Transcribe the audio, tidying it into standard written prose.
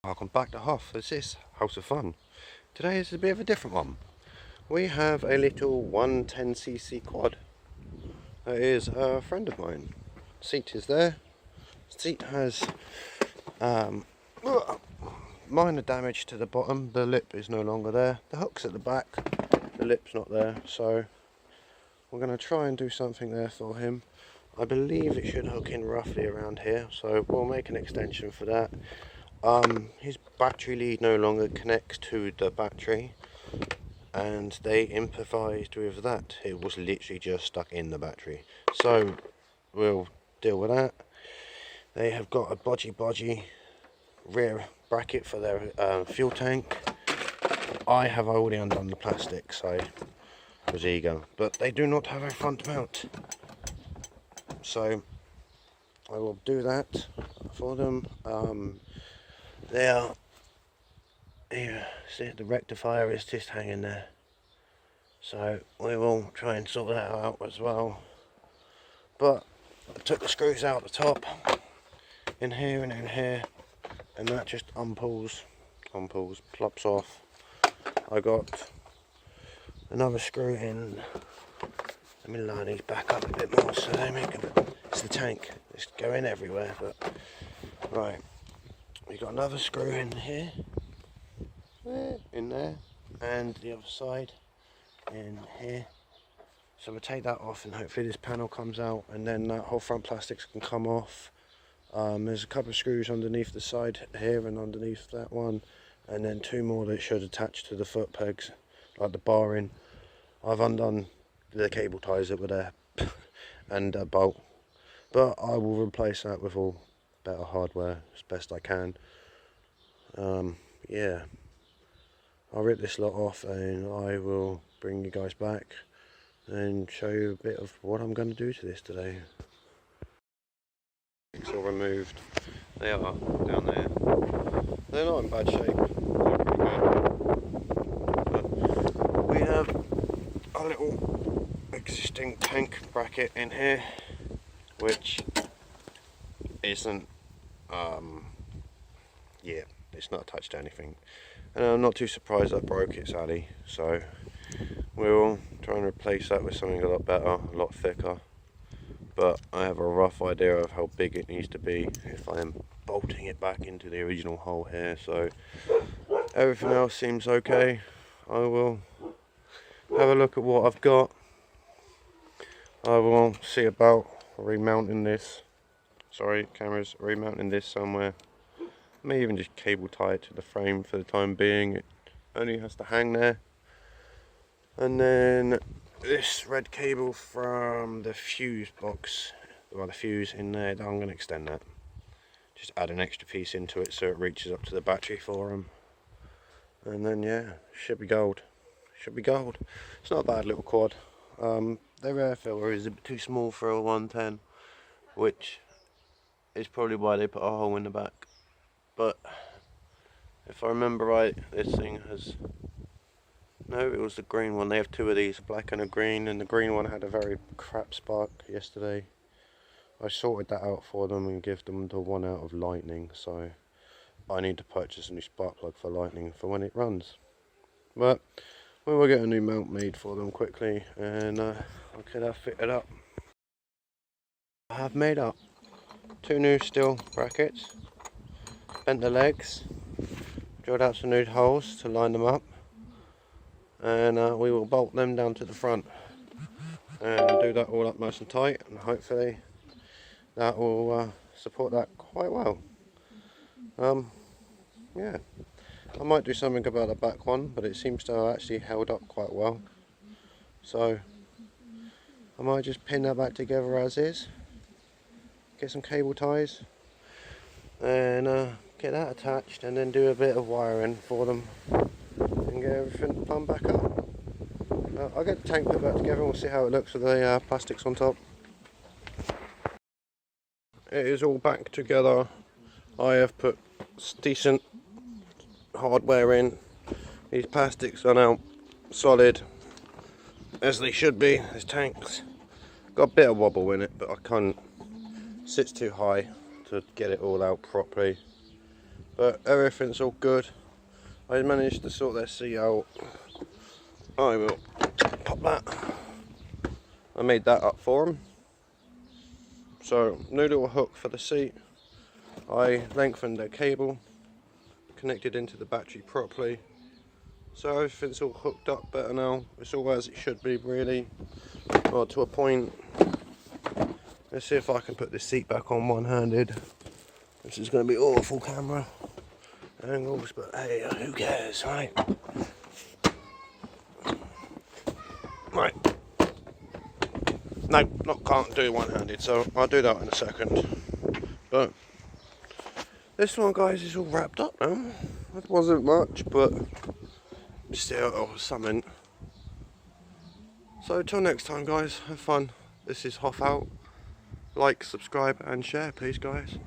Welcome back to Hoff. This is House of Fun. Today is a bit of a different one. We have a little 110cc quad. That is a friend of mine. Seat is there. Seat has minor damage to the bottom. The lip is no longer there. The hook's at the back. The lip's not there. So we're going to try and do something there for him. I believe it should hook in roughly around here. So we'll make an extension for that. His battery lead no longer connects to the battery, and they improvised with that. It was literally just stuck in the battery, so we'll deal with that. They have got a bodgy rear bracket for their fuel tank. I have already undone the plastic, so I was eager, but they do not have a front mount, so I will do that for them. See, the rectifier is just hanging there, so we will try and sort that out as well. But I took the screws out the top, in here and in here, and that just unpulls, plops off. I got another screw in. Let me line these back up a bit more so they make it's the tank, it's going everywhere. But right, we got another screw in here, in there, and the other side in here. So we'll take that off, and hopefully this panel comes out, and then that whole front plastics can come off. There's a couple of screws underneath the side here and underneath that one, and then two more that should attach to the foot pegs, like the barring. I've undone the cable ties that were there and a bolt, but I will replace that with all better hardware as best I can. Yeah, I'll rip this lot off and I will bring you guys back and show you a bit of what I'm going to do to this today. It's all removed. They are down there. They're not in bad shape. They're pretty good. But we have a little existing tank bracket in here, which isn't yeah, it's not attached to anything, and I'm not too surprised that broke it sadly, so we'll try and replace that with something a lot better, a lot thicker. But I have a rough idea of how big it needs to be if I am bolting it back into the original hole here. So everything else seems okay. I will have a look at what I've got. I will see about remounting this. Sorry, cameras, remounting this somewhere. May even just cable tie it to the frame for the time being. It only has to hang there. And then this red cable from the fuse box, well, the fuse in there, I'm going to extend that. Just add an extra piece into it so it reaches up to the battery for them. And then yeah, should be gold. Should be gold. It's not a bad little quad. Their air filter is a bit too small for a 110, which is probably why they put a hole in the back. But if I remember right, this thing has, no, it was the green one. They have two of these, a black and a green, and the green one had a very crap spark yesterday. I sorted that out for them and give them the one out of lightning, so I need to purchase a new spark plug for lightning for when it runs. But we will get a new mount made for them quickly, and I'll get that fitted up. I have made up two new steel brackets, bent the legs, drilled out some new holes to line them up, and we will bolt them down to the front and do that all up nice and tight, and hopefully that will support that quite well. Yeah, I might do something about the back one, but it seems to have actually held up quite well, so I might just pin that back together as is, get some cable ties and get that attached, and then do a bit of wiring for them and get everything plumbed back up. I'll get the tank put back together and we'll see how it looks with the plastics on top. It is all back together. I have put decent hardware in. These plastics are now solid as they should be. This tank's got a bit of wobble in it, but I can't, sits too high to get it all out properly. but everything's all good. I managed to sort their seat out. I will pop that. I made that up for them. So, new little hook for the seat. I lengthened their cable, connected into the battery properly. So everything's all hooked up better now. It's all as it should be, really. Well, to a point. Let's see if I can put this seat back on one-handed. This is going to be awful camera angles, but hey, who cares, right? Right. No, can't do one-handed, so I'll do that in a second. But this one, guys, is all wrapped up now. It wasn't much, but still something. So till next time, guys, have fun. This is Hoff out. Like, subscribe and share, please, guys.